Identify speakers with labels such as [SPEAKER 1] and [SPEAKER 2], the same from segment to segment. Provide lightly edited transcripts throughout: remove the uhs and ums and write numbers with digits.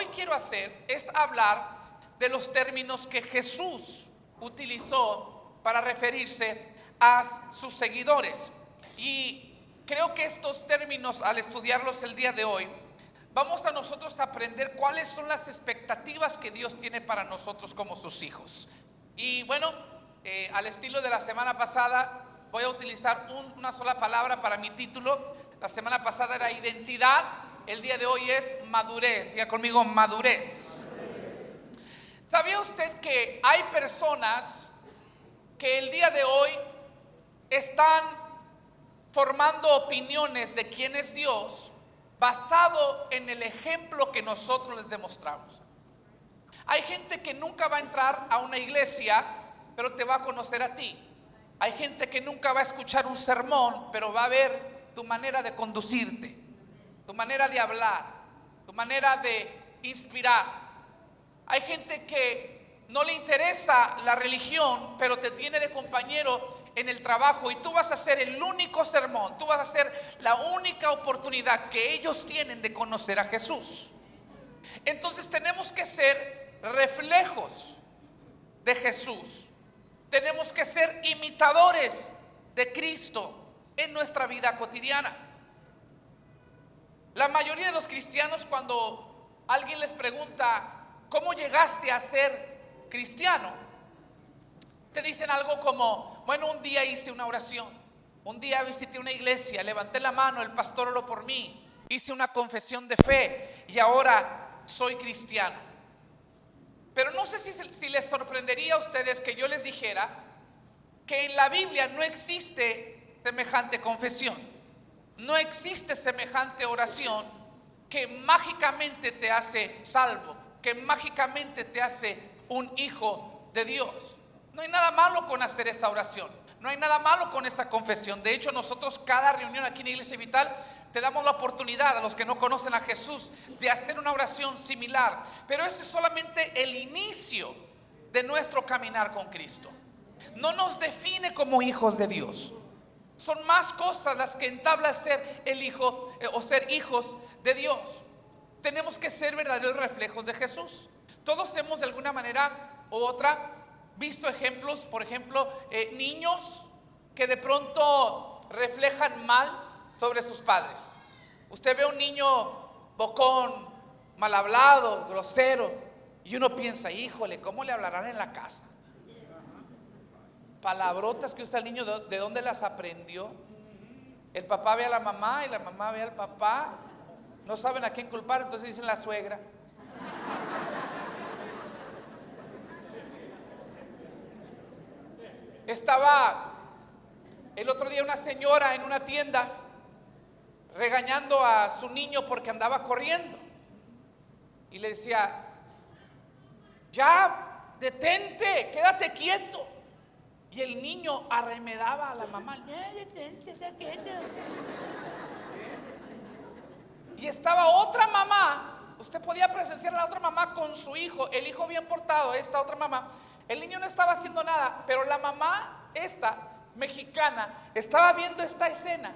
[SPEAKER 1] hoy quiero hacer es hablar de los términos que Jesús utilizó para referirse a sus seguidores. Y creo que estos términos, al estudiarlos el día de hoy, vamos a nosotros a aprender cuáles son las expectativas que Dios tiene para nosotros como sus hijos. Y bueno, al estilo de la semana pasada, voy a utilizar una sola palabra para mi título. La semana pasada era identidad, el día de hoy es madurez. Diga conmigo, madurez. ¿Sabía usted que hay personas que el día de hoy están formando opiniones de quién es Dios basado en el ejemplo que nosotros les demostramos? Hay gente que nunca va a entrar a una iglesia, pero te va a conocer a ti. Hay gente que nunca va a escuchar un sermón, pero va a ver tu manera de conducirte, tu manera de hablar, tu manera de inspirar. Hay gente que no le interesa la religión, pero te tiene de compañero en el trabajo, y tú vas a ser el único sermón, tú vas a ser la única oportunidad que ellos tienen de conocer a Jesús. Entonces tenemos que ser reflejos de Jesús. Tenemos que ser imitadores de Cristo en nuestra vida cotidiana. La mayoría de los cristianos, cuando alguien les pregunta ¿cómo llegaste a ser cristiano?, te dicen algo como: bueno, un día hice una oración, un día visité una iglesia, levanté la mano, el pastor oró por mí, hice una confesión de fe y ahora soy cristiano. Pero no sé si les sorprendería a ustedes que yo les dijera que en la Biblia no existe semejante confesión, no existe semejante oración que mágicamente te hace salvo, que mágicamente te hace un hijo de Dios. No hay nada malo con hacer esa oración, no hay nada malo con esa confesión. De hecho, nosotros cada reunión aquí en Iglesia Vital te damos la oportunidad a los que no conocen a Jesús de hacer una oración similar. Pero ese es solamente el inicio de nuestro caminar con Cristo. No nos define como hijos de Dios. Son más cosas las que entabla ser el hijo o ser hijos de Dios. Tenemos que ser verdaderos reflejos de Jesús. Todos hemos de alguna manera u otra visto ejemplos, por ejemplo, niños que de pronto reflejan mal sobre sus padres. Usted ve un niño bocón, mal hablado, grosero, y uno piensa: híjole, ¿cómo le hablarán en la casa? Palabrotas que usa el niño, ¿de dónde las aprendió? El papá ve a la mamá y la mamá ve al papá, no saben a quién culpar, entonces dicen la suegra. Estaba el otro día una señora en una tienda regañando a su niño porque andaba corriendo, y le decía: ya, detente, quédate quieto. Y el niño arremedaba a la mamá: y estaba otra mamá, usted podía presenciar a la otra mamá con su hijo, el hijo bien portado, esta otra mamá. El niño no estaba haciendo nada, pero la mamá, esta mexicana, estaba viendo esta escena.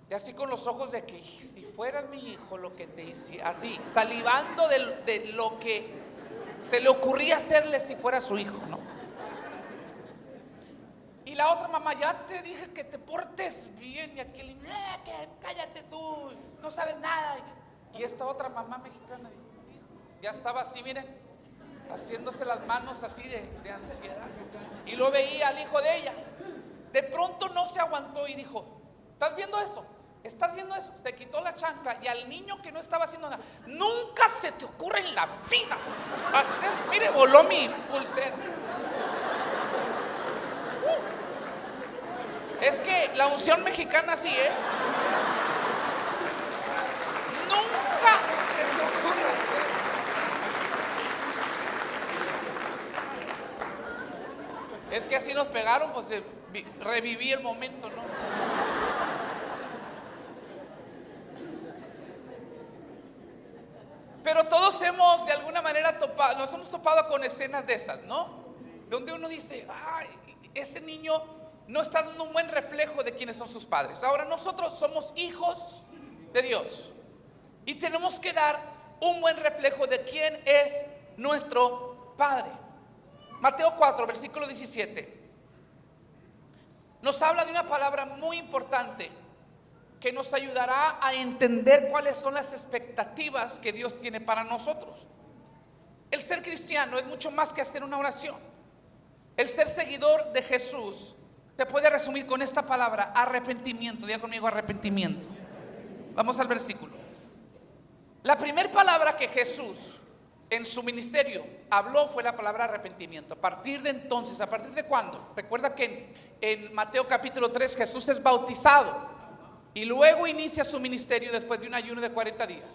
[SPEAKER 1] Y así con los ojos de que si fuera mi hijo lo que te hiciera, así, salivando de lo que se le ocurría hacerle si fuera su hijo, ¿no? Y la otra mamá: ya te dije que te portes bien. Y aquel: que cállate tú, no sabes nada. Y esta otra mamá mexicana ya estaba así, miren, haciéndose las manos así de ansiedad. Y lo veía al hijo de ella. De pronto no se aguantó y dijo: ¿estás viendo eso? ¿Estás viendo eso? Se quitó la chancla, y al niño que no estaba haciendo nada: nunca se te ocurre en la vida hacer, mire, voló mi pulsera. Es que la unción mexicana así, nunca se te ocurre hacer. Es que así nos pegaron, pues reviví el momento, ¿no? Pero todos hemos de alguna manera nos hemos topado con escenas de esas, ¿no? Donde uno dice: ay, ese niño no está dando un buen reflejo de quiénes son sus padres. Ahora, nosotros somos hijos de Dios. Y tenemos que dar un buen reflejo de quién es nuestro Padre. Mateo 4, versículo 17. Nos habla de una palabra muy importante que nos ayudará a entender cuáles son las expectativas que Dios tiene para nosotros. El ser cristiano es mucho más que hacer una oración. El ser seguidor de Jesús se puede resumir con esta palabra: arrepentimiento. Diga conmigo: arrepentimiento. Vamos al versículo. La primera palabra que Jesús en su ministerio habló fue la palabra arrepentimiento. A partir de entonces, ¿a partir de cuándo? Recuerda que en Mateo capítulo 3 Jesús es bautizado y luego inicia su ministerio después de un ayuno de 40 días.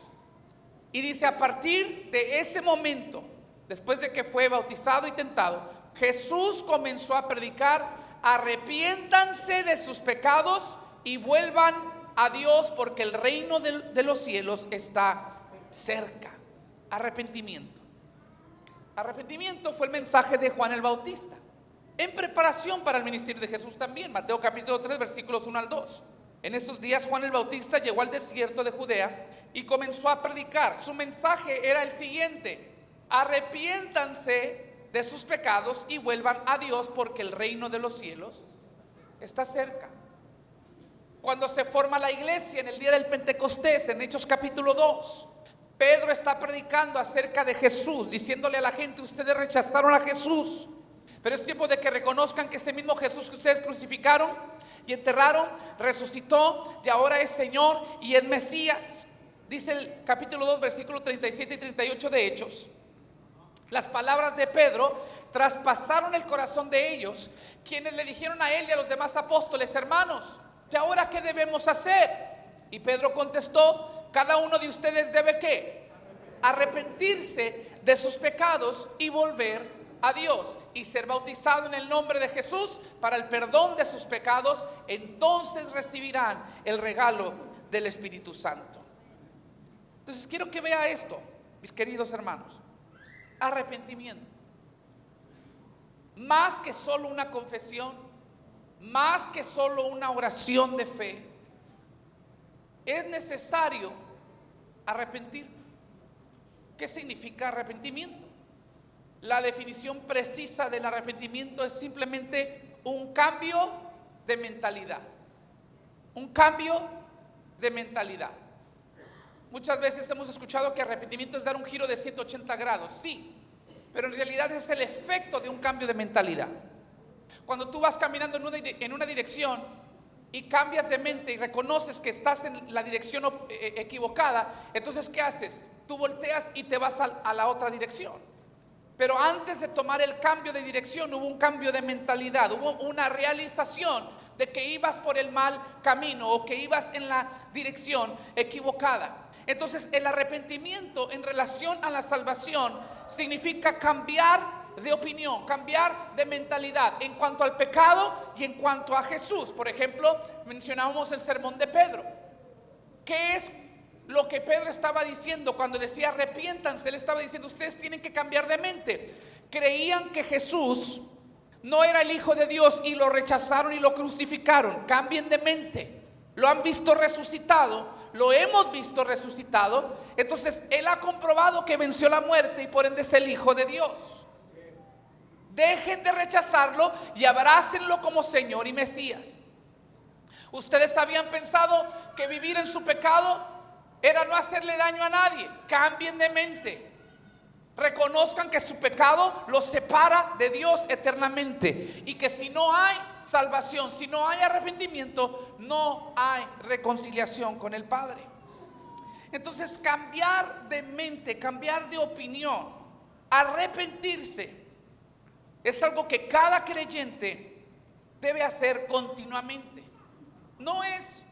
[SPEAKER 1] Y dice: a partir de ese momento, después de que fue bautizado y tentado, Jesús comenzó a predicar: arrepiéntanse de sus pecados y vuelvan a Dios, porque el reino de los cielos está cerca. Arrepentimiento. Arrepentimiento fue el mensaje de Juan el Bautista en preparación para el ministerio de Jesús también. Mateo capítulo 3 versículos 1 al 2. En esos días Juan el Bautista llegó al desierto de Judea y comenzó a predicar. Su mensaje era el siguiente: arrepiéntanse de sus pecados y vuelvan a Dios, porque el reino de los cielos está cerca. Cuando se forma la iglesia en el día del Pentecostés, en Hechos capítulo 2, Pedro está predicando acerca de Jesús, diciéndole a la gente: ustedes rechazaron a Jesús, pero es tiempo de que reconozcan que ese mismo Jesús que ustedes crucificaron y enterraron, resucitó y ahora es Señor y es Mesías. Dice el capítulo 2 versículos 37 y 38 de Hechos: las palabras de Pedro traspasaron el corazón de ellos, quienes le dijeron a él y a los demás apóstoles: hermanos, ¿y ahora qué debemos hacer? Y Pedro contestó: cada uno de ustedes debe ¿qué? Arrepentirse de sus pecados y volver a Dios y ser bautizado en el nombre de Jesús para el perdón de sus pecados. Entonces recibirán el regalo del Espíritu Santo. Entonces quiero que vea esto, mis queridos hermanos. Arrepentimiento, más que solo una confesión, más que solo una oración de fe, es necesario arrepentir. ¿Qué significa arrepentimiento? La definición precisa del arrepentimiento es simplemente un cambio de mentalidad. Un cambio de mentalidad. Muchas veces hemos escuchado que arrepentimiento es dar un giro de 180 grados. Sí, pero en realidad es el efecto de un cambio de mentalidad. Cuando tú vas caminando en una dirección y cambias de mente y reconoces que estás en la dirección equivocada, entonces ¿qué haces? Tú volteas y te vas a la otra dirección. Pero antes de tomar el cambio de dirección hubo un cambio de mentalidad, hubo una realización de que ibas por el mal camino o que ibas en la dirección equivocada. Entonces el arrepentimiento en relación a la salvación significa cambiar de opinión, cambiar de mentalidad en cuanto al pecado y en cuanto a Jesús. Por ejemplo, mencionábamos el sermón de Pedro. ¿Qué es lo que Pedro estaba diciendo cuando decía arrepiéntanse? Él estaba diciendo: ustedes tienen que cambiar de mente. Creían que Jesús no era el Hijo de Dios y lo rechazaron y lo crucificaron. Cambien de mente. Lo han visto resucitado, lo hemos visto resucitado. Entonces Él ha comprobado que venció la muerte y por ende es el Hijo de Dios. Dejen de rechazarlo y abrácenlo como Señor y Mesías. Ustedes habían pensado que vivir en su pecado era no hacerle daño a nadie. Cambien de mente. Reconozcan que su pecado los separa de Dios eternamente y que si no hay salvación, si no hay arrepentimiento, no hay reconciliación con el Padre. Entonces cambiar de mente, cambiar de opinión, arrepentirse es algo que cada creyente debe hacer continuamente. No es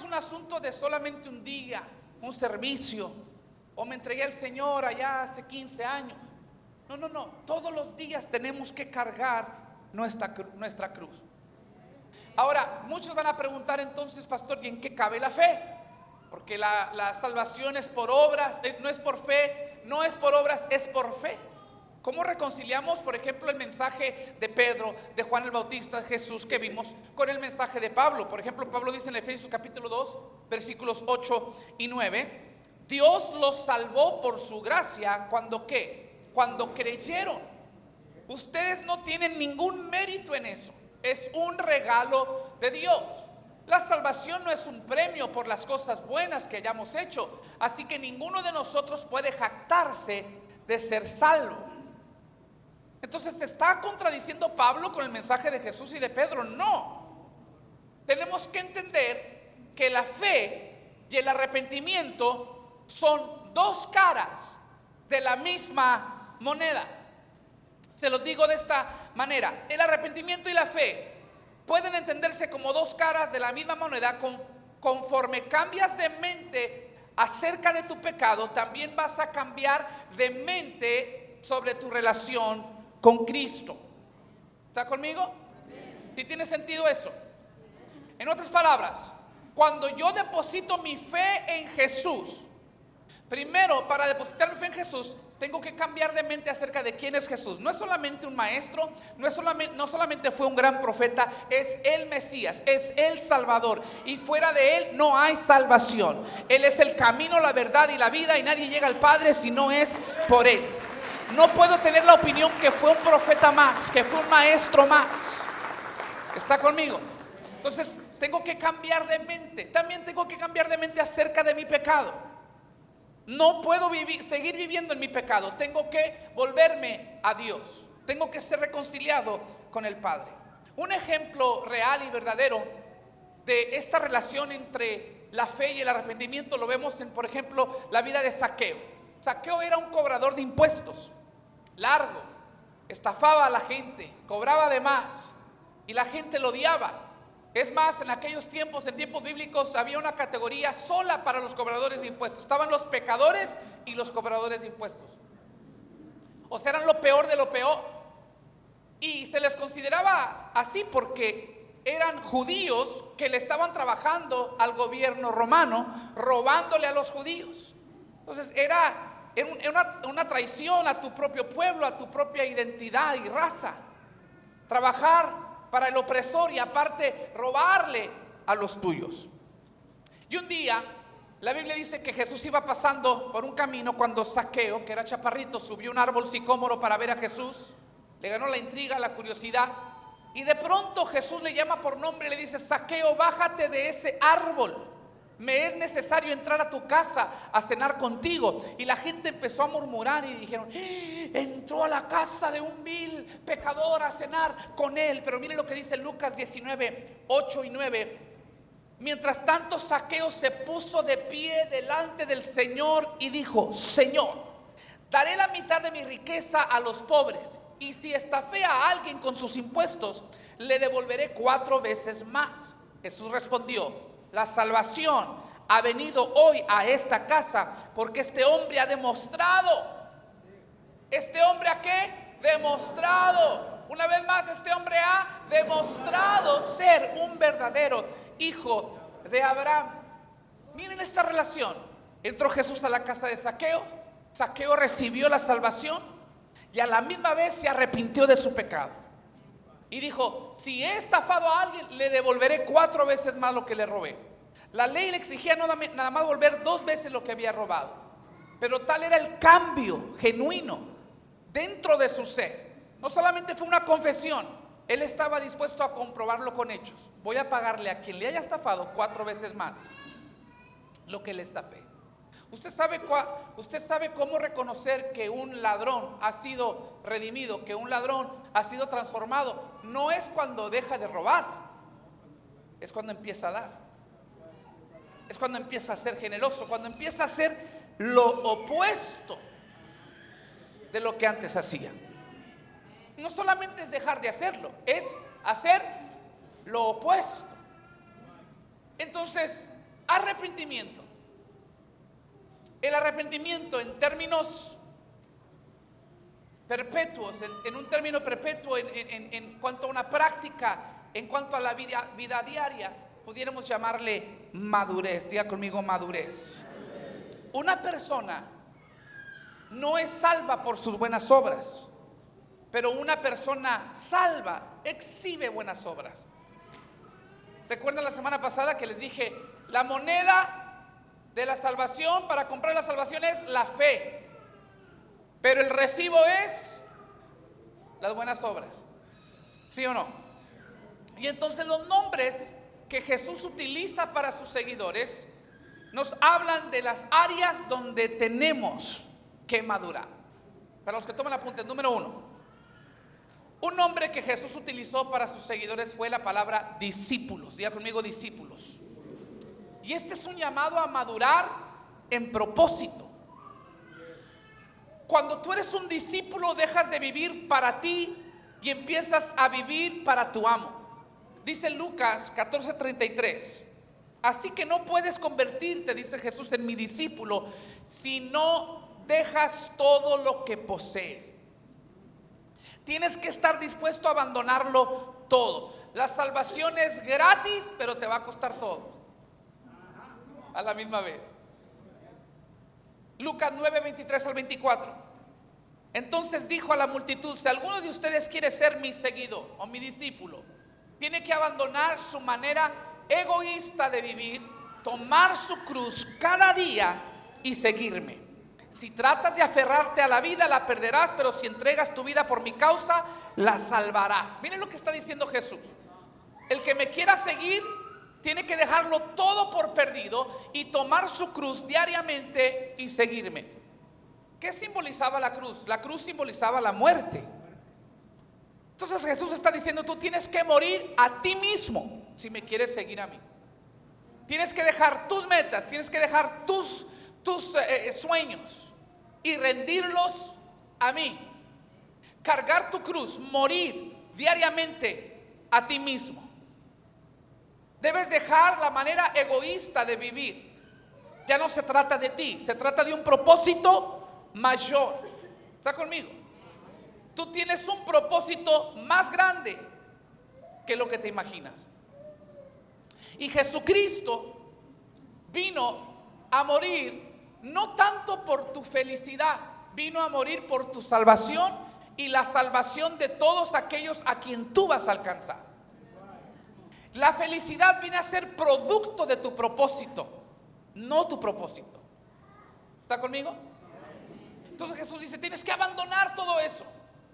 [SPEAKER 1] un asunto de solamente un día, un servicio, o me entregué al Señor allá hace 15 años. No, todos los días tenemos que cargar nuestra cruz. Ahora, muchos van a preguntar entonces: pastor, ¿y en qué cabe la fe? Porque la salvación es por obras, no es por fe, no es por obras, es por fe. ¿Cómo reconciliamos, por ejemplo, el mensaje de Pedro, de Juan el Bautista, de Jesús que vimos con el mensaje de Pablo? Por ejemplo, Pablo dice en Efesios capítulo 2, versículos 8 y 9, Dios los salvó por su gracia cuando ¿qué? Cuando creyeron. Ustedes no tienen ningún mérito en eso. Es un regalo de Dios. La salvación no es un premio por las cosas buenas que hayamos hecho. Así que ninguno de nosotros puede jactarse de ser salvo. Entonces, ¿te está contradiciendo Pablo con el mensaje de Jesús y de Pedro? No. Tenemos que entender que la fe y el arrepentimiento son dos caras de la misma moneda. Se los digo de esta manera: el arrepentimiento y la fe pueden entenderse como dos caras de la misma moneda. Conforme cambias de mente acerca de tu pecado, también vas a cambiar de mente sobre tu relación con Cristo. ¿Está conmigo? ¿Sí tiene sentido eso? En otras palabras, cuando yo deposito mi fe en Jesús, primero, para depositar mi fe en Jesús, tengo que cambiar de mente acerca de quién es Jesús. No es solamente un maestro, no solamente fue un gran profeta, es el Mesías, es el Salvador. Y fuera de Él no hay salvación. Él es el camino, la verdad y la vida, y nadie llega al Padre si no es por Él. No puedo tener la opinión que fue un profeta más, que fue un maestro más. ¿Está conmigo? Entonces, tengo que cambiar de mente. También tengo que cambiar de mente acerca de mi pecado. No puedo seguir viviendo en mi pecado. Tengo que volverme a Dios. Tengo que ser reconciliado con el Padre. Un ejemplo real y verdadero de esta relación entre la fe y el arrepentimiento lo vemos en, por ejemplo, la vida de Zaqueo. Zaqueo era un cobrador de impuestos, largo, estafaba a la gente, cobraba de más y la gente lo odiaba. Es más, en aquellos tiempos, en tiempos bíblicos, había una categoría sola para los cobradores de impuestos. Estaban los pecadores y los cobradores de impuestos. O sea, eran lo peor de lo peor. Y se les consideraba así porque eran judíos que le estaban trabajando al gobierno romano, robándole a los judíos. Entonces era una traición a tu propio pueblo, a tu propia identidad y raza. Trabajar para el opresor y aparte robarle a los tuyos. Y un día la Biblia dice que Jesús iba pasando por un camino cuando Zaqueo, que era chaparrito, subió un árbol sicómoro para ver a Jesús. Le ganó la intriga, la curiosidad, y de pronto Jesús le llama por nombre y le dice: Zaqueo, bájate de ese árbol. Me es necesario entrar a tu casa a cenar contigo. Y la gente empezó a murmurar y dijeron: entró a la casa de un vil pecador a cenar con él. Pero miren lo que dice Lucas 19, 8 y 9. Mientras tanto, Zaqueo se puso de pie delante del Señor y dijo: Señor, daré la mitad de mi riqueza a los pobres, y si estafé a alguien con sus impuestos, le devolveré 4 veces más. Jesús respondió: la salvación ha venido hoy a esta casa porque este hombre ha demostrado. ¿Este hombre a qué? Demostrado. Una vez más, este hombre ha demostrado ser un verdadero hijo de Abraham. Miren esta relación. Entró Jesús a la casa de Zaqueo. Zaqueo recibió la salvación y a la misma vez se arrepintió de su pecado. Y dijo: si he estafado a alguien, le devolveré 4 veces más lo que le robé. La ley le exigía nada más volver 2 veces lo que había robado. Pero tal era el cambio genuino dentro de su ser. No solamente fue una confesión, él estaba dispuesto a comprobarlo con hechos. Voy a pagarle a quien le haya estafado 4 veces más lo que le estafé. ¿Usted sabe cómo reconocer que un ladrón ha sido redimido, que un ladrón ha sido transformado? No es cuando deja de robar, es cuando empieza a dar. Es cuando empieza a ser generoso, cuando empieza a hacer lo opuesto de lo que antes hacía. No solamente es dejar de hacerlo, es hacer lo opuesto. Entonces, arrepentimiento. El arrepentimiento en términos perpetuos, en un término perpetuo, en cuanto a una práctica, en cuanto a la vida diaria, pudiéramos llamarle madurez. Diga conmigo: madurez. Una persona no es salva por sus buenas obras, pero una persona salva exhibe buenas obras. ¿Recuerdan la semana pasada que les dije: la moneda de la salvación, para comprar la salvación es la fe, pero el recibo es las buenas obras. ¿Sí o no? Y entonces los nombres que Jesús utiliza para sus seguidores nos hablan de las áreas donde tenemos que madurar. Para los que toman apuntes, número 1, un nombre que Jesús utilizó para sus seguidores fue la palabra discípulos. Diga conmigo, discípulos. Y este es un llamado a madurar en propósito. Cuando tú eres un discípulo, dejas de vivir para ti y empiezas a vivir para tu amo. Dice Lucas 14:33, así que no puedes convertirte, dice Jesús, en mi discípulo si no dejas todo lo que posees. Tienes que estar dispuesto a abandonarlo todo. La salvación es gratis, pero te va a costar todo a la misma vez. Lucas 9:23-24. Entonces dijo a la multitud, si alguno de ustedes quiere ser mi seguidor o mi discípulo, tiene que abandonar su manera egoísta de vivir, tomar su cruz cada día y seguirme. Si tratas de aferrarte a la vida, la perderás, pero si entregas tu vida por mi causa, la salvarás. Miren lo que está diciendo Jesús. El que me quiera seguir tiene que dejarlo todo por perdido y tomar su cruz diariamente y seguirme. ¿Qué simbolizaba la cruz? La cruz simbolizaba la muerte. Entonces Jesús está diciendo, tú tienes que morir a ti mismo si me quieres seguir a mí. Tienes que dejar tus metas, tienes que dejar tus sueños y rendirlos a mí. Cargar tu cruz, morir diariamente a ti mismo. Debes dejar la manera egoísta de vivir. Ya no se trata de ti, se trata de un propósito mayor. ¿Está conmigo? Tú tienes un propósito más grande que lo que te imaginas. Y Jesucristo vino a morir no tanto por tu felicidad, vino a morir por tu salvación y la salvación de todos aquellos a quien tú vas a alcanzar. La felicidad viene a ser producto de tu propósito, no tu propósito. ¿Está conmigo? Entonces Jesús dice, tienes que abandonar todo eso,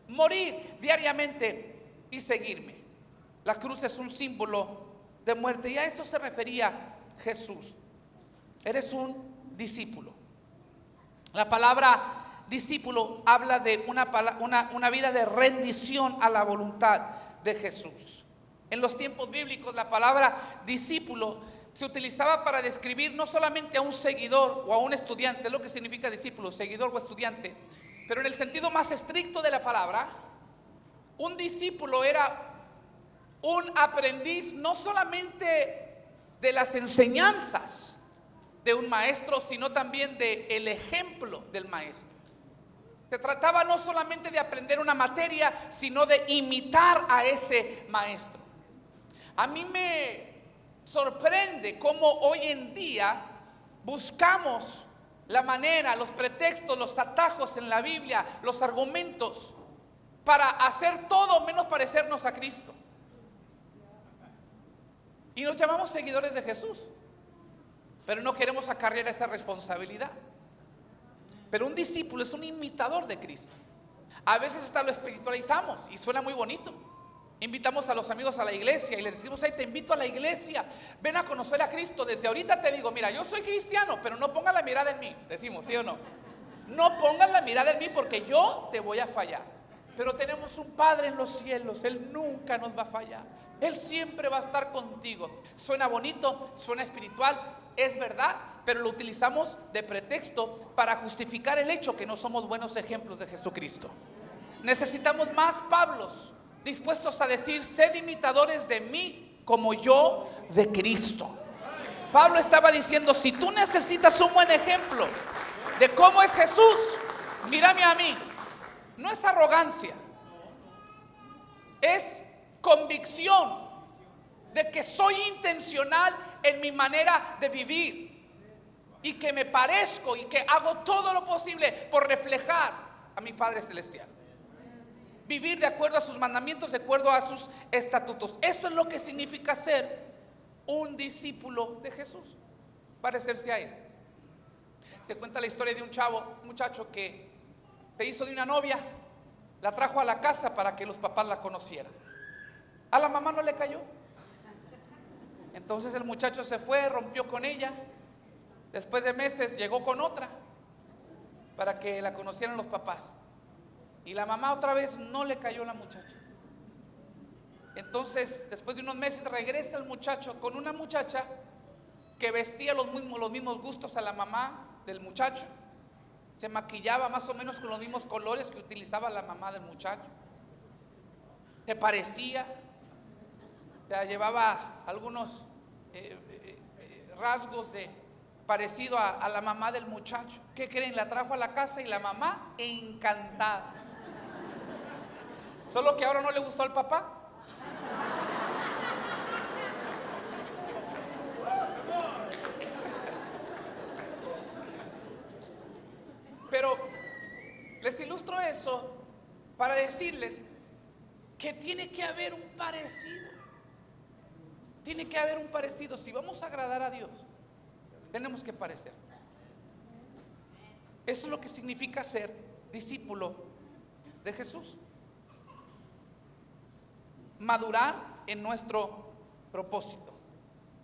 [SPEAKER 1] morir diariamente y seguirme. La cruz es un símbolo de muerte y a eso se refería Jesús. Eres un discípulo. La palabra discípulo habla de una vida de rendición a la voluntad de Jesús. En los tiempos bíblicos la palabra discípulo se utilizaba para describir no solamente a un seguidor o a un estudiante, es lo que significa discípulo, seguidor o estudiante, pero en el sentido más estricto de la palabra, un discípulo era un aprendiz no solamente de las enseñanzas de un maestro, sino también del ejemplo del maestro. Se trataba no solamente de aprender una materia, sino de imitar a ese maestro. A mí me sorprende cómo hoy en día buscamos la manera, los pretextos, los atajos en la Biblia, los argumentos para hacer todo menos parecernos a Cristo. Y nos llamamos seguidores de Jesús, pero no queremos acarrear esa responsabilidad. Pero un discípulo es un imitador de Cristo. A veces hasta lo espiritualizamos y suena muy bonito. Invitamos a los amigos a la iglesia y les decimos, hey, te invito a la iglesia, ven a conocer a Cristo. Desde ahorita te digo, mira, yo soy cristiano, pero no pongas la mirada en mí. Decimos, ¿sí o no? No pongas la mirada en mí porque yo te voy a fallar. Pero tenemos un Padre en los cielos, Él nunca nos va a fallar. Él siempre va a estar contigo. Suena bonito, suena espiritual, es verdad, pero lo utilizamos de pretexto para justificar el hecho que no somos buenos ejemplos de Jesucristo. Necesitamos más Pablos dispuestos a decir, sed imitadores de mí como yo de Cristo. Pablo estaba diciendo, si tú necesitas un buen ejemplo de cómo es Jesús, mírame a mí. No es arrogancia, es convicción de que soy intencional en mi manera de vivir y que me parezco y que hago todo lo posible por reflejar a mi Padre Celestial. Vivir de acuerdo a sus mandamientos, de acuerdo a sus estatutos. Esto es lo que significa ser un discípulo de Jesús, parecerse a Él. te cuenta la historia de un chavo, un muchacho que se hizo de una novia, la trajo a la casa para que los papás la conocieran. A la mamá no le cayó. Entonces el muchacho se fue, rompió con ella. Después de meses llegó con otra para que la conocieran los papás. Y la mamá otra vez no le cayó a la muchacha. Entonces, después de unos meses regresa el muchacho con una muchacha que vestía los mismos gustos a la mamá del muchacho. Se maquillaba más o menos con los mismos colores que utilizaba la mamá del muchacho. Se parecía, o sea, llevaba algunos rasgos de parecido a la mamá del muchacho. ¿Qué creen? La trajo a la casa y la mamá encantada. Solo que ahora no le gustó al papá. Pero les ilustro eso para decirles que tiene que haber un parecido. Tiene que haber un parecido. Si vamos a agradar a Dios, tenemos que parecer. Eso es lo que significa ser discípulo de Jesús. Madurar en nuestro propósito.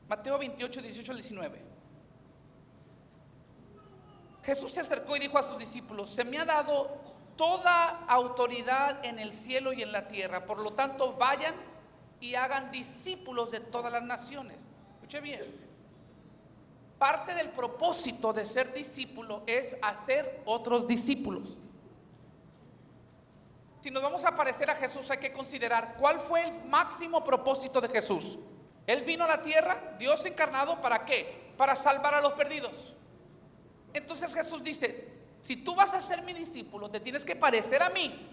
[SPEAKER 1] Mateo 28, 18 al 19. Jesús se acercó y dijo a sus discípulos: se me ha dado toda autoridad en el cielo y en la tierra. Por lo tanto, vayan y hagan discípulos de todas las naciones. Escuche bien. Parte del propósito de ser discípulo es hacer otros discípulos. Si nos vamos a parecer a Jesús, hay que considerar cuál fue el máximo propósito de Jesús. Él vino a la tierra, Dios encarnado, ¿para qué? Para salvar a los perdidos. Entonces Jesús dice: si tú vas a ser mi discípulo, te tienes que parecer a mí.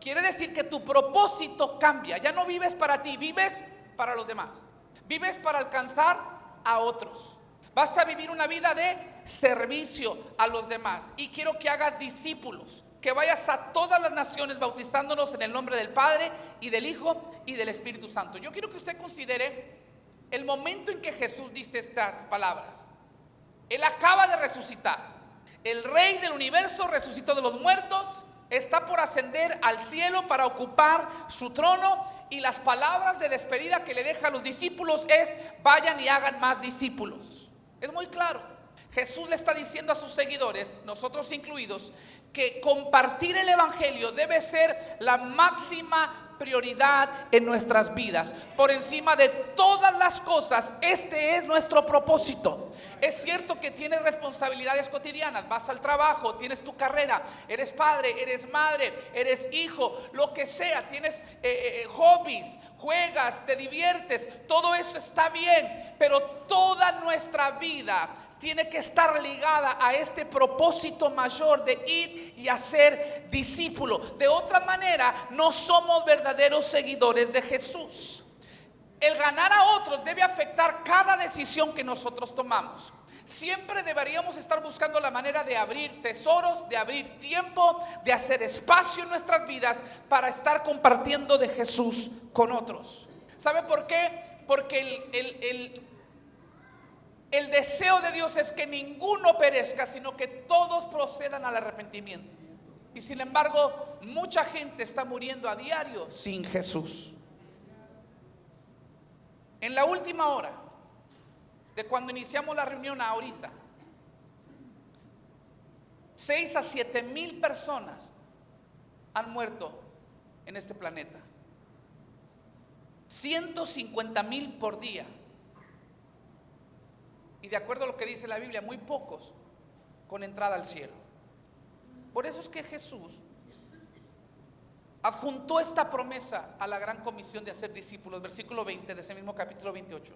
[SPEAKER 1] Quiere decir que tu propósito cambia. Ya no vives para ti, vives para los demás. Vives para alcanzar a otros. Vas a vivir una vida de servicio a los demás. Y quiero que hagas discípulos, que vayas a todas las naciones bautizándonos en el nombre del Padre y del Hijo y del Espíritu Santo. Yo quiero que usted considere el momento en que Jesús dice estas palabras. Él acaba de resucitar. El Rey del universo resucitó de los muertos. Está por ascender al cielo para ocupar su trono. Y las palabras de despedida que le deja a los discípulos es: vayan y hagan más discípulos. Es muy claro. Jesús le está diciendo a sus seguidores, nosotros incluidos, que compartir el evangelio debe ser la máxima prioridad en nuestras vidas. Por encima de todas las cosas, este es nuestro propósito. Es cierto que tienes responsabilidades cotidianas, vas al trabajo, tienes tu carrera, eres padre, eres madre, eres hijo, lo que sea, tienes hobbies, juegas, te diviertes, todo eso está bien, pero toda nuestra vida tiene que estar ligada a este propósito mayor de ir y hacer discípulo. De otra manera, no somos verdaderos seguidores de Jesús. El ganar a otros debe afectar cada decisión que nosotros tomamos. Siempre deberíamos estar buscando la manera de abrir tesoros, de abrir tiempo, de hacer espacio en nuestras vidas para estar compartiendo de Jesús con otros. ¿Sabe por qué? Porque el deseo de Dios es que ninguno perezca, sino que todos procedan al arrepentimiento. Y sin embargo, mucha gente está muriendo a diario sin Jesús. En la última hora de cuando iniciamos la reunión a ahorita, 6 a 7 mil personas han muerto en este planeta. 150,000 por día. Y de acuerdo a lo que dice la Biblia, muy pocos con entrada al cielo. Por eso es que Jesús adjuntó esta promesa a la gran comisión de hacer discípulos. Versículo 20 de ese mismo capítulo 28.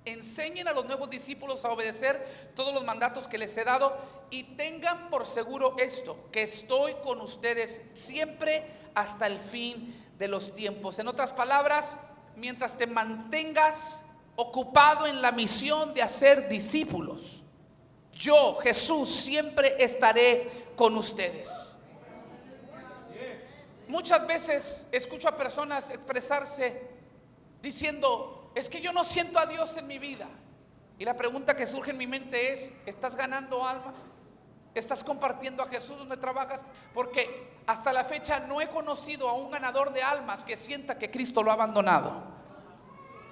[SPEAKER 1] Enseñen a los nuevos discípulos a obedecer todos los mandatos que les he dado, y tengan por seguro esto, que estoy con ustedes siempre hasta el fin de los tiempos. En otras palabras, mientras te mantengas ocupado en la misión de hacer discípulos, yo, Jesús, siempre estaré con ustedes. Muchas veces escucho a personas expresarse diciendo: es que yo no siento a Dios en mi vida. Y la pregunta que surge en mi mente es: ¿estás ganando almas? ¿Estás compartiendo a Jesús donde trabajas? Porque hasta la fecha no he conocido a un ganador de almas que sienta que Cristo lo ha abandonado.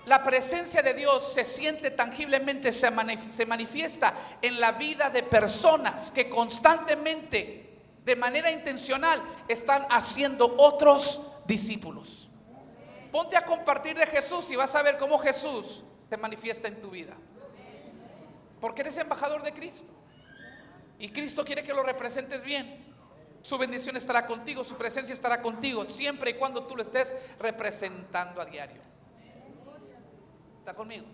[SPEAKER 1] La presencia de Dios se siente tangiblemente, se manifiesta en la vida de personas que constantemente, de manera intencional, están haciendo otros discípulos. Ponte a compartir de Jesús y vas a ver cómo Jesús te manifiesta en tu vida. Porque eres embajador de Cristo. Y Cristo quiere que lo representes bien. Su bendición estará contigo, su presencia estará contigo, siempre y cuando tú lo estés representando a diario. ¿Está conmigo?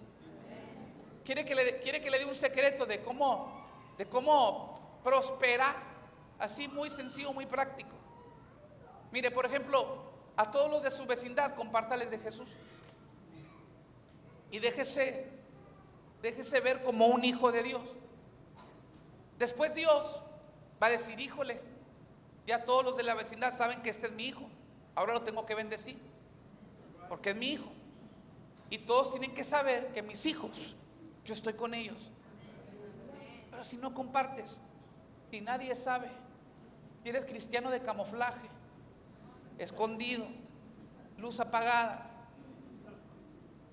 [SPEAKER 1] Quiere que le dé un secreto de cómo prosperar, así muy sencillo, muy práctico. Mire, por ejemplo, a todos los de su vecindad, compártales de Jesús. Y déjese ver como un hijo de Dios. Después Dios va a decir: híjole, ya todos los de la vecindad saben que este es mi hijo, ahora lo tengo que bendecir, porque es mi hijo. Y todos tienen que saber que mis hijos, yo estoy con ellos. Pero si no compartes, si nadie sabe, si eres cristiano de camuflaje, escondido, luz apagada,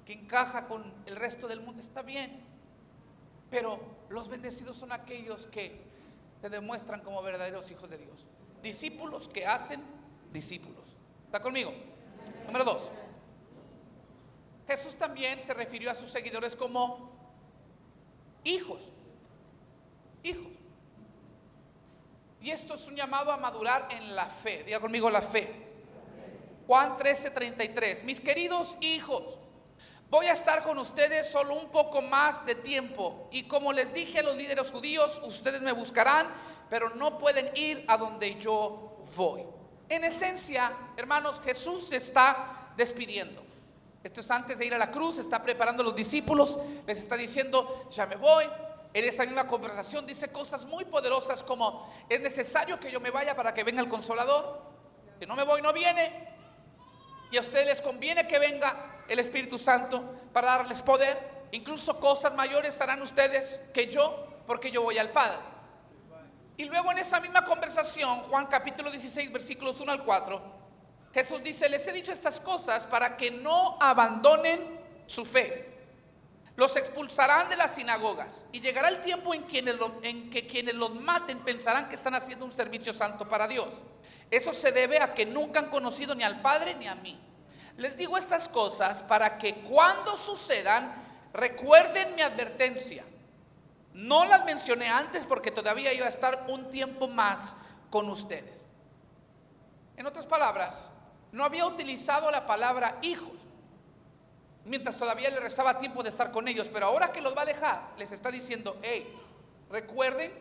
[SPEAKER 1] que encaja con el resto del mundo, está bien. Pero los bendecidos son aquellos que te demuestran como verdaderos hijos de Dios. Discípulos que hacen discípulos. ¿Está conmigo? Número 2. Jesús también se refirió a sus seguidores como hijos. Hijos. Y esto es un llamado a madurar en la fe. Diga conmigo: la fe. Juan 13:33. Mis queridos hijos, voy a estar con ustedes solo un poco más de tiempo. Y como les dije a los líderes judíos, ustedes me buscarán, pero no pueden ir a donde yo voy. En esencia, hermanos, Jesús se está despidiendo. Esto es antes de ir a la cruz, está preparando a los discípulos, les está diciendo: ya me voy. En esa misma conversación dice cosas muy poderosas como: es necesario que yo me vaya para que venga el Consolador. Si no me voy, no viene. Y a ustedes les conviene que venga el Espíritu Santo para darles poder. Incluso cosas mayores harán ustedes que yo, porque yo voy al Padre. Y luego en esa misma conversación, Juan capítulo 16, versículos 1 al 4, Jesús dice: les he dicho estas cosas para que no abandonen su fe. Los expulsarán de las sinagogas y llegará el tiempo en que quienes los maten pensarán que están haciendo un servicio santo para Dios. Eso se debe a que nunca han conocido ni al Padre ni a mí. Les digo estas cosas para que cuando sucedan recuerden mi advertencia. No las mencioné antes porque todavía iba a estar un tiempo más con ustedes. En otras palabras, no había utilizado la palabra hijos mientras todavía le restaba tiempo de estar con ellos, pero ahora que los va a dejar, les está diciendo: hey, recuerden,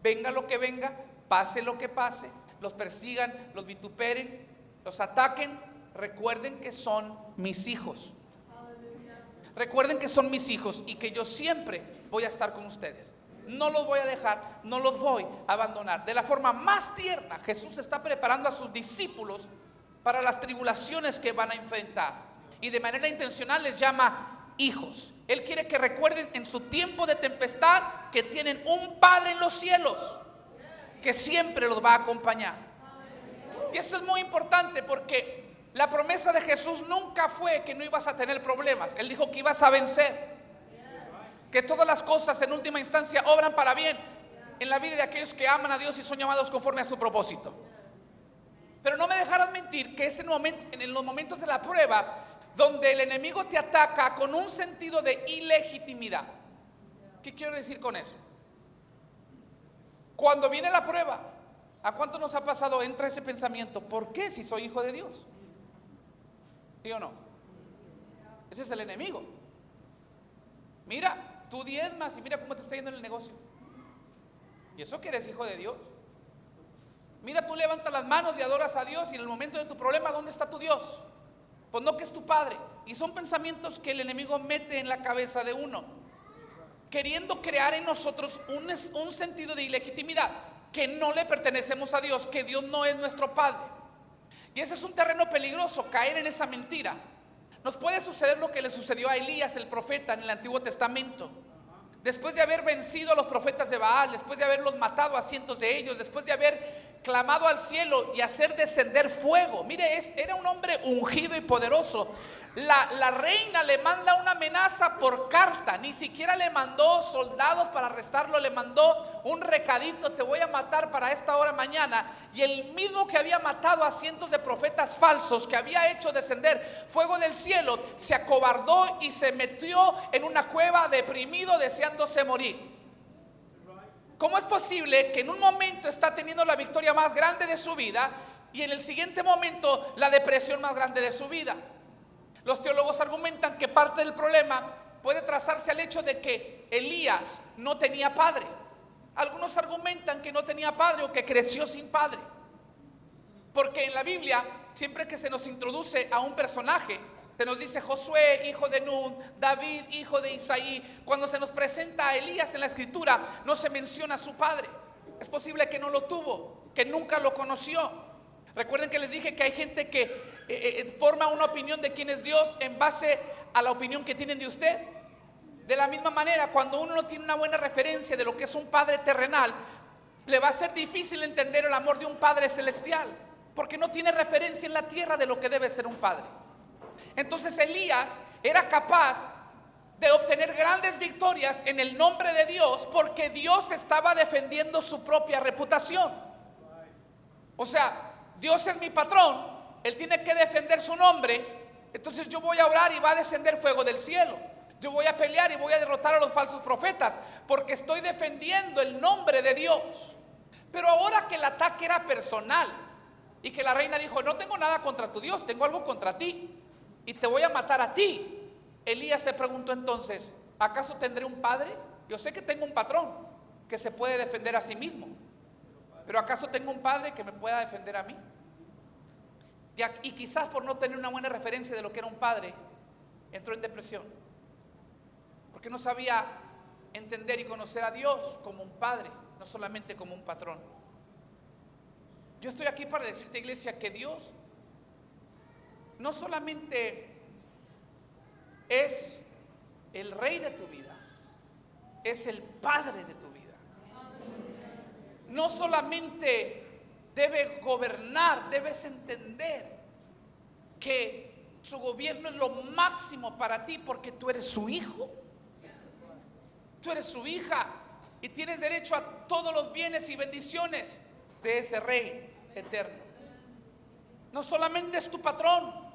[SPEAKER 1] venga lo que venga, pase lo que pase, los persigan, los vituperen, los ataquen, recuerden que son mis hijos. Recuerden que son mis hijos y que yo siempre voy a estar con ustedes. No los voy a dejar, no los voy a abandonar. De la forma más tierna, Jesús está preparando a sus discípulos para las tribulaciones que van a enfrentar. Y de manera intencional les llama hijos. Él quiere que recuerden en su tiempo de tempestad que tienen un Padre en los cielos que siempre los va a acompañar. Y esto es muy importante porque la promesa de Jesús nunca fue que no ibas a tener problemas. Él dijo que ibas a vencer, que todas las cosas en última instancia obran para bien en la vida de aquellos que aman a Dios y son llamados conforme a su propósito. Pero no me dejarás mentir que es en los momentos de la prueba donde el enemigo te ataca con un sentido de ilegitimidad. ¿Qué quiero decir con eso? Cuando viene la prueba, ¿a cuánto nos ha pasado? Entra ese pensamiento: ¿por qué si soy hijo de Dios? ¿Sí o no? Ese es el enemigo. Mira, tú diezmas y mira cómo te está yendo en el negocio. ¿Y eso que eres hijo de Dios? Mira, tú levantas las manos y adoras a Dios, y en el momento de tu problema, ¿dónde está tu Dios? Pues no, que es tu Padre. Y son pensamientos que el enemigo mete en la cabeza de uno, queriendo crear en nosotros un sentido de ilegitimidad, que no le pertenecemos a Dios, que Dios no es nuestro Padre. Y ese es un terreno peligroso, caer en esa mentira. Nos puede suceder lo que le sucedió a Elías el profeta en el Antiguo Testamento. después de haber vencido a los profetas de Baal, después de haberlos matado a cientos de ellos, después de haber clamado al cielo y hacer descender fuego. Mire, era un hombre ungido y poderoso. La reina le manda una amenaza por carta, ni siquiera le mandó soldados para arrestarlo, le mandó un recadito: te voy a matar para esta hora mañana. Y el mismo que había matado a cientos de profetas falsos, que había hecho descender fuego del cielo, se acobardó y se metió en una cueva deprimido, deseándose morir. ¿Cómo es posible que en un momento está teniendo la victoria más grande de su vida y en el siguiente momento la depresión más grande de su vida? Los teólogos argumentan que parte del problema puede trazarse al hecho de que Elías no tenía padre. Algunos argumentan que no tenía padre o que creció sin padre. Porque en la Biblia, siempre que se nos introduce a un personaje, se nos dice Josué, hijo de Nun, David, hijo de Isaí. Cuando se nos presenta a Elías en la escritura, no se menciona a su padre. Es posible que no lo tuvo, que nunca lo conoció. Recuerden que les dije que hay gente que forma una opinión de quién es Dios en base a la opinión que tienen de usted. De la misma manera, cuando uno no tiene una buena referencia de lo que es un padre terrenal, le va a ser difícil entender el amor de un padre celestial, porque no tiene referencia en la tierra de lo que debe ser un padre. Entonces Elías era capaz de obtener grandes victorias en el nombre de Dios, porque Dios estaba defendiendo su propia reputación. O sea, Dios es mi patrón, Él tiene que defender su nombre. Entonces yo voy a orar y va a descender fuego del cielo. Yo voy a pelear y voy a derrotar a los falsos profetas, porque estoy defendiendo el nombre de Dios. Pero ahora que el ataque era personal y que la reina dijo: no tengo nada contra tu Dios, tengo algo contra ti y te voy a matar a ti. Elías se preguntó entonces: ¿acaso tendré un padre? Yo sé que tengo un patrón que se puede defender a sí mismo, pero ¿acaso tengo un padre que me pueda defender a mí? Y quizás por no tener una buena referencia de lo que era un padre, entró en depresión, porque no sabía entender y conocer a Dios como un padre, no solamente como un patrón. Yo estoy aquí para decirte, iglesia, que Dios no solamente es el rey de tu vida, es el padre de tu vida. No solamente debe gobernar, debes entender que su gobierno es lo máximo para ti, porque tú eres su hijo, tú eres su hija y tienes derecho a todos los bienes y bendiciones de ese rey eterno. No solamente es tu patrón,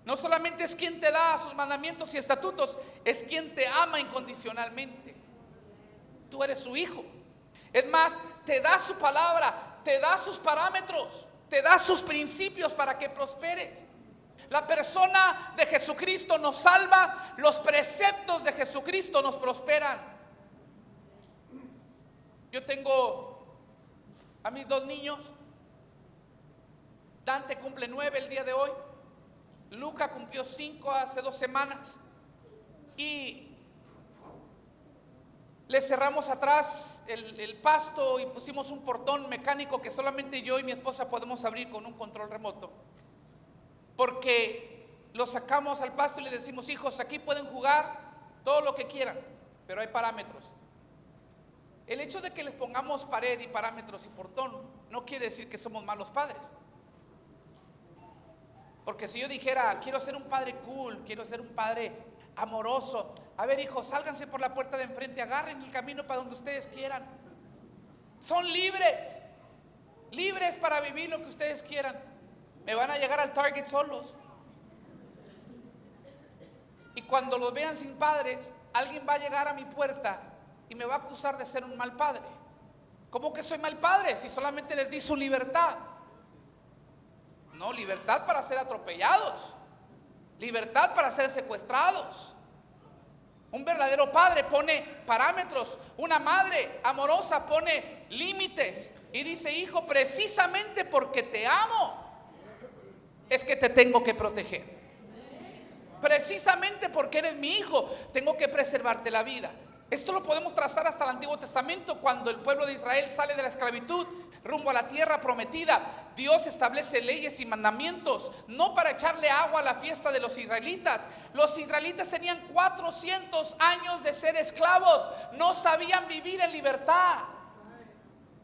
[SPEAKER 1] no solamente es quien te da sus mandamientos y estatutos, es quien te ama incondicionalmente. Tú eres su hijo. Es más, te da su palabra, te da sus parámetros, te da sus principios para que prosperes. La persona de Jesucristo nos salva, los preceptos de Jesucristo nos prosperan. Yo tengo a mis 2 niños. Dante cumple 9 el día de hoy. Luca cumplió 5 hace 2 semanas. Y le cerramos atrás el pasto y pusimos un portón mecánico que solamente yo y mi esposa podemos abrir con un control remoto. Porque los sacamos al pasto y les decimos: hijos, aquí pueden jugar todo lo que quieran, pero hay parámetros. El hecho de que les pongamos pared y parámetros y portón no quiere decir que somos malos padres. Porque si yo dijera: quiero ser un padre cool, quiero ser un padre amoroso, a ver, hijos, sálganse por la puerta de enfrente, agarren el camino para donde ustedes quieran. Son libres, libres para vivir lo que ustedes quieran. Me van a llegar al Target solos. Y cuando los vean sin padres, alguien va a llegar a mi puerta y me va a acusar de ser un mal padre. ¿Cómo que soy mal padre si solamente les di su libertad? No, libertad para ser atropellados, libertad para ser secuestrados. Un verdadero padre pone parámetros, una madre amorosa pone límites y dice: hijo, precisamente porque te amo es que te tengo que proteger. Precisamente porque eres mi hijo, tengo que preservarte la vida. Esto lo podemos trazar hasta el Antiguo Testamento, cuando el pueblo de Israel sale de la esclavitud. rumbo a la tierra prometida. Dios establece leyes y mandamientos, no para echarle agua a la fiesta de los israelitas. Los israelitas tenían 400 años de ser esclavos, no sabían vivir en libertad.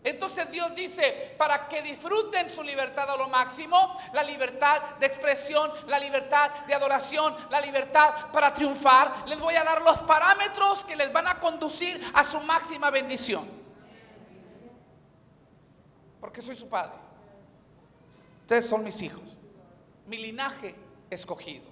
[SPEAKER 1] Entonces Dios dice, para que disfruten su libertad a lo máximo, la libertad de expresión, la libertad de adoración, la libertad para triunfar, les voy a dar los parámetros que les van a conducir a su máxima bendición. Porque soy su padre. Ustedes son mis hijos, mi linaje escogido.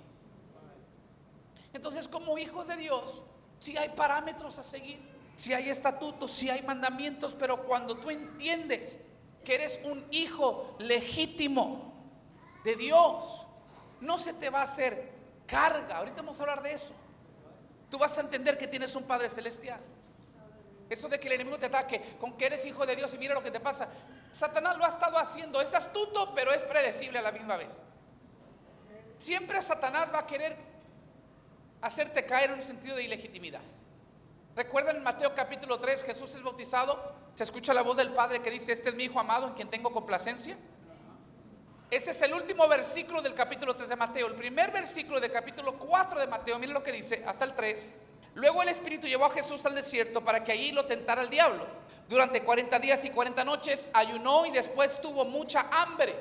[SPEAKER 1] Entonces, como hijos de Dios, sí hay parámetros a seguir, sí hay estatutos, sí hay mandamientos, pero cuando tú entiendes que eres un hijo legítimo de Dios, no se te va a hacer carga. Ahorita vamos a hablar de eso. Tú vas a entender que tienes un Padre Celestial. Eso de que el enemigo te ataque con que eres hijo de Dios y mira lo que te pasa. Satanás lo ha estado haciendo. Es astuto, pero es predecible a la misma vez. Siempre Satanás va a querer hacerte caer en un sentido de ilegitimidad. Recuerden en Mateo capítulo 3, Jesús es bautizado. Se escucha la voz del Padre que dice: este es mi Hijo amado en quien tengo complacencia. Ese es el último versículo del capítulo 3 de Mateo. El primer versículo del capítulo 4 de Mateo, miren lo que dice, hasta el 3. Luego el Espíritu llevó a Jesús al desierto para que allí lo tentara el diablo. Durante 40 días y 40 noches ayunó y después tuvo mucha hambre.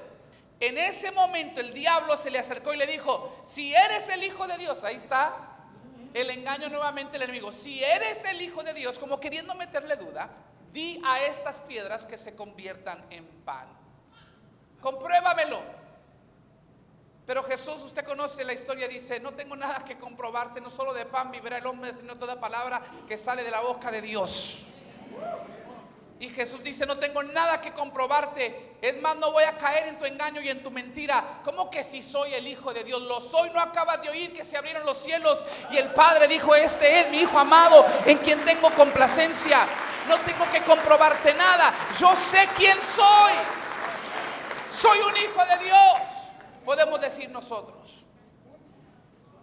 [SPEAKER 1] En ese momento el diablo se le acercó y le dijo: si eres el Hijo de Dios, ahí está el engaño nuevamente del enemigo. Si eres el Hijo de Dios, como queriendo meterle duda, di a estas piedras que se conviertan en pan. Compruébamelo. Pero Jesús, usted conoce la historia, dice: no tengo nada que comprobarte, no solo de pan vivirá el hombre, sino toda palabra que sale de la boca de Dios. Y Jesús dice: no tengo nada que comprobarte, es más, no voy a caer en tu engaño y en tu mentira. ¿Cómo que si soy el Hijo de Dios? Lo soy. ¿No acabas de oír que se abrieron los cielos y el Padre dijo: este es mi Hijo amado en quien tengo complacencia? No tengo que comprobarte nada, yo sé quién soy. Soy un hijo de Dios. Podemos decir nosotros,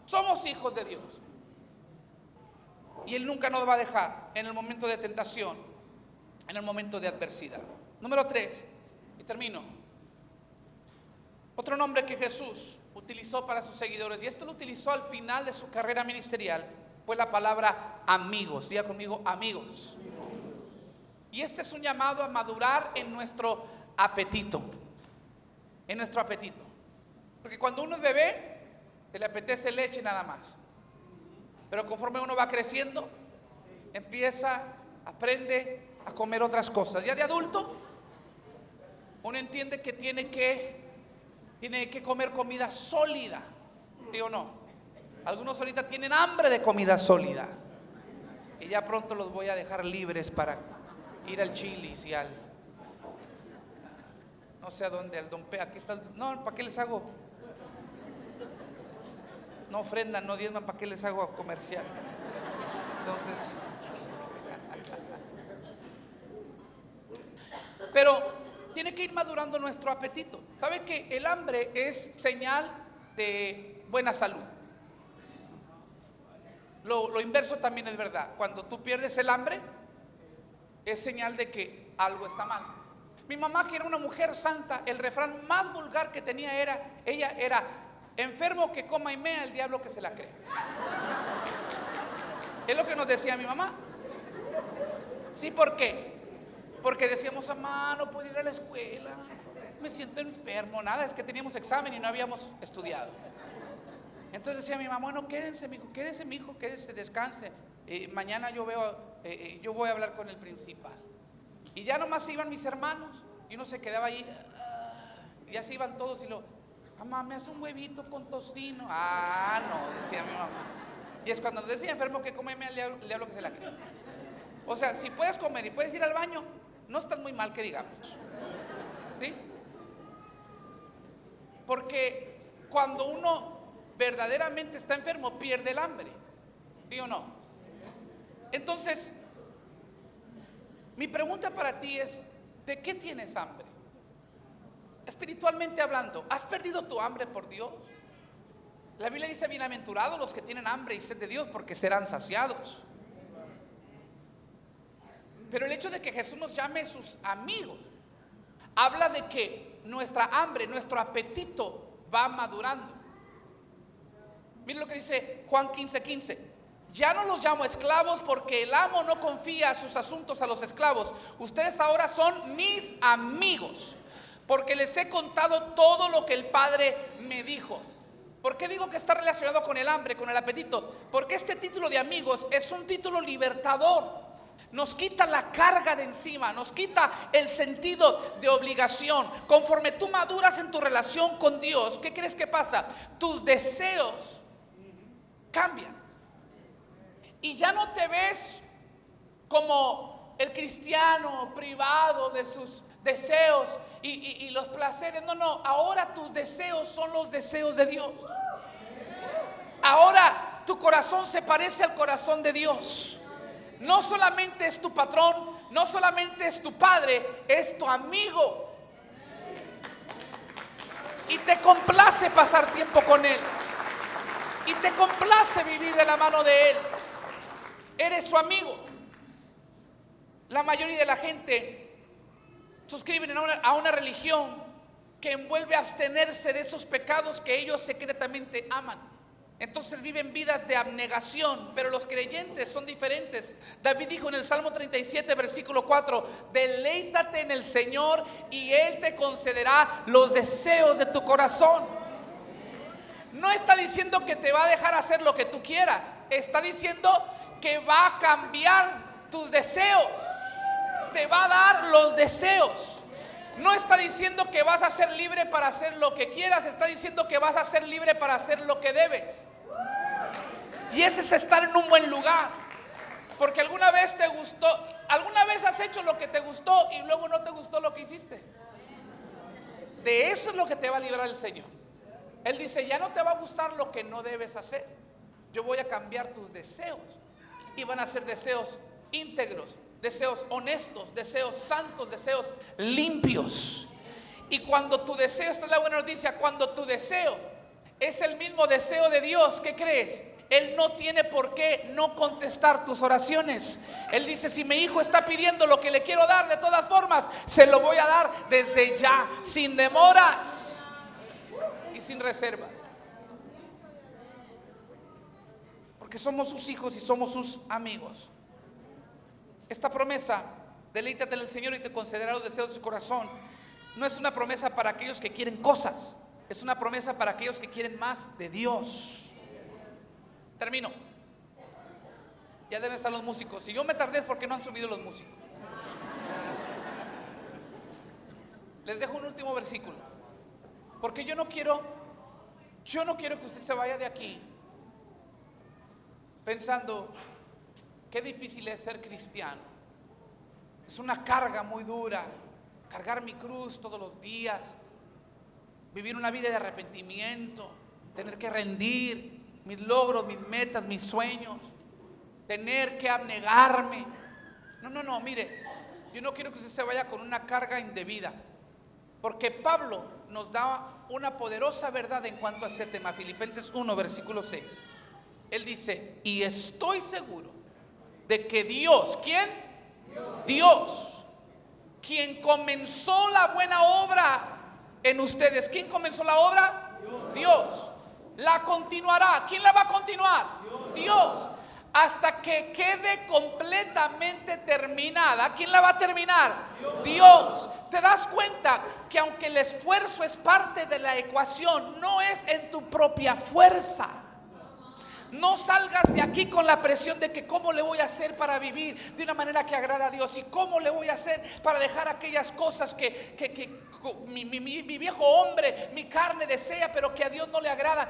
[SPEAKER 1] somos hijos de Dios. Y Él nunca nos va a dejar en el momento de tentación, en el momento de adversidad. Número 3, y termino. Otro nombre que Jesús utilizó para sus seguidores, y esto lo utilizó al final de su carrera ministerial, fue la palabra amigos. Diga conmigo, amigos. Y este es un llamado a madurar en nuestro apetito. En nuestro apetito. Porque cuando uno es bebé, te le apetece leche nada más. Pero conforme uno va creciendo, aprende a comer otras cosas. Ya de adulto, uno entiende que tiene que comer comida sólida. ¿Sí o no? Algunos ahorita tienen hambre de comida sólida. Y ya pronto los voy a dejar libres para ir al Chili's y al... no sé a dónde, al Don P. Aquí está no, ¿para qué les hago? No ofrendan, no diezman, ¿para qué les hago comercial? Entonces, pero tiene que ir madurando nuestro apetito. ¿Sabe que el hambre es señal de buena salud? Lo inverso también es verdad. Cuando tú pierdes el hambre, es señal de que algo está mal. Mi mamá, que era una mujer santa, el refrán más vulgar que tenía ella era: enfermo que coma y mea, el diablo que se la cree. Es lo que nos decía mi mamá. Sí, ¿por qué? Porque decíamos: mamá, no puedo ir a la escuela, me siento enfermo. Nada, es que teníamos examen y no habíamos estudiado. Entonces decía mi mamá: bueno, quédese, mijo, quédese, descanse. Mañana yo voy a hablar con el principal. Y ya nomás iban mis hermanos y uno se quedaba ahí, y ya se iban todos y mamá, me hace un huevito con tocino. No, decía mi mamá. Y es cuando nos decía: enfermo que come, le hablo que se la cree. O sea, si puedes comer y puedes ir al baño, no estás muy mal, que digamos. ¿Sí? Porque cuando uno verdaderamente está enfermo, pierde el hambre. ¿Sí o no? Entonces, mi pregunta para ti es: ¿de qué tienes hambre? Espiritualmente hablando, ¿has perdido tu hambre por Dios? La Biblia dice: bienaventurados los que tienen hambre y sed de Dios, porque serán saciados. Pero el hecho de que Jesús nos llame sus amigos habla de que nuestra hambre, nuestro apetito va madurando. Miren lo que dice Juan 15:15. Ya no los llamo esclavos porque el amo no confía sus asuntos a los esclavos. Ustedes ahora son mis amigos porque les he contado todo lo que el Padre me dijo. ¿Por qué digo que está relacionado con el hambre, con el apetito? Porque este título de amigos es un título libertador. Nos quita la carga de encima, nos quita el sentido de obligación. Conforme tú maduras en tu relación con Dios, ¿qué crees que pasa? Tus deseos cambian. Y ya no te ves como el cristiano privado de sus deseos y los placeres. No, ahora tus deseos son los deseos de Dios. Ahora tu corazón se parece al corazón de Dios. No solamente es tu patrón, no solamente es tu padre, es tu amigo. Y te complace pasar tiempo con él. Y te complace vivir de la mano de él. Eres su amigo. La mayoría de la gente suscriben a una religión que envuelve a abstenerse de esos pecados que ellos secretamente aman. Entonces viven vidas de abnegación, pero los creyentes son diferentes. David dijo en el Salmo 37, versículo 4: deleítate en el Señor y Él te concederá los deseos de tu corazón. No está diciendo que te va a dejar hacer lo que tú quieras. Está diciendo que va a cambiar tus deseos. Te va a dar los deseos. No está diciendo que vas a ser libre para hacer lo que quieras. Está diciendo que vas a ser libre para hacer lo que debes. Y ese es estar en un buen lugar. Porque alguna vez te gustó, alguna vez has hecho lo que te gustó y luego no te gustó lo que hiciste. De eso es lo que te va a librar el Señor. Él dice: ya no te va a gustar lo que no debes hacer. Yo voy a cambiar tus deseos. Y van a ser deseos íntegros, deseos honestos, deseos santos, deseos limpios. Y cuando tu deseo, esta es la buena noticia, cuando tu deseo es el mismo deseo de Dios, ¿qué crees? Él no tiene por qué no contestar tus oraciones. Él dice: si mi hijo está pidiendo lo que le quiero dar, de todas formas se lo voy a dar desde ya, sin demoras y sin reservas. Porque somos sus hijos y somos sus amigos. Esta promesa, deleítate en el Señor y te concederá los deseos de su corazón, no es una promesa para aquellos que quieren cosas. Es una promesa para aquellos que quieren más de Dios. Termino. Ya deben estar los músicos. Si yo me tardé es porque no han subido los músicos. Les dejo un último versículo. Porque yo no quiero que usted se vaya de aquí pensando: qué difícil es ser cristiano. Es una carga muy dura. Cargar mi cruz todos los días. Vivir una vida de arrepentimiento. Tener que rendir mis logros, mis metas, mis sueños. Tener que abnegarme. No, mire. Yo no quiero que usted se vaya con una carga indebida. Porque Pablo nos da una poderosa verdad en cuanto a este tema. Filipenses 1, versículo 6. Él dice: y estoy seguro de que Dios, ¿quién? Dios, quien comenzó la buena obra en ustedes. ¿Quién comenzó la obra? Dios. La continuará. ¿Quién la va a continuar? Dios. Hasta que quede completamente terminada. ¿Quién la va a terminar? Dios. ¿Te das cuenta que aunque el esfuerzo es parte de la ecuación, no es en tu propia fuerza? No salgas de aquí con la presión de que cómo le voy a hacer para vivir de una manera que agrada a Dios, y cómo le voy a hacer para dejar aquellas cosas que mi viejo hombre, mi carne desea, pero que a Dios no le agrada.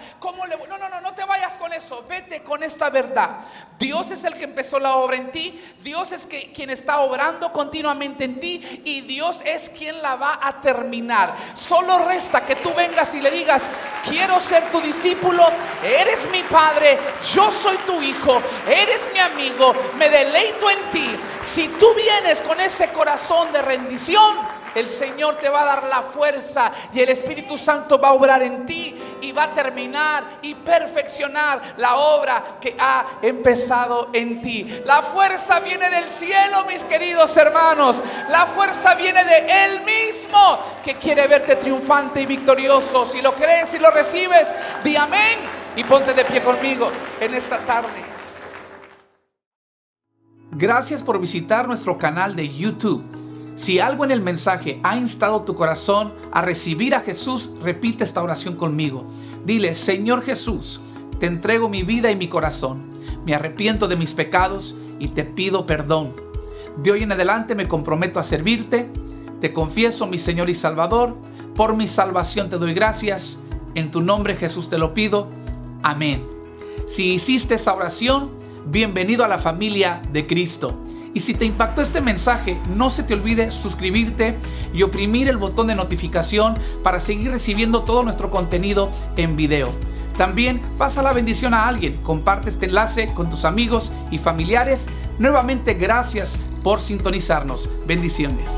[SPEAKER 1] No te vayas con eso. Vete con esta verdad. Dios es el que empezó la obra en ti. Dios es quien está obrando continuamente en ti, y Dios es quien la va a terminar. Solo resta que tú vengas y le digas: quiero ser tu discípulo, eres mi padre, yo soy tu hijo, eres mi amigo, me deleito en ti. Si tú vienes con ese corazón de rendición, el Señor te va a dar la fuerza y el Espíritu Santo va a obrar en ti y va a terminar y perfeccionar la obra que ha empezado en ti. La fuerza viene del cielo, mis queridos hermanos. La fuerza viene de Él mismo. que quiere verte triunfante y victorioso. Si lo crees, si lo recibes, di amén y ponte de pie conmigo en esta tarde. Gracias por visitar nuestro canal de YouTube. Si algo en el mensaje ha instado tu corazón a recibir a Jesús, repite esta oración conmigo. Dile: Señor Jesús, te entrego mi vida y mi corazón. Me arrepiento de mis pecados y te pido perdón. De hoy en adelante me comprometo a servirte. Te confieso, mi Señor y Salvador. Por mi salvación te doy gracias. En tu nombre, Jesús, te lo pido. Amén. Si hiciste esa oración, bienvenido a la familia de Cristo. Y si te impactó este mensaje, no se te olvide suscribirte y oprimir el botón de notificación para seguir recibiendo todo nuestro contenido en video. También pasa la bendición a alguien, comparte este enlace con tus amigos y familiares. Nuevamente, gracias por sintonizarnos. Bendiciones.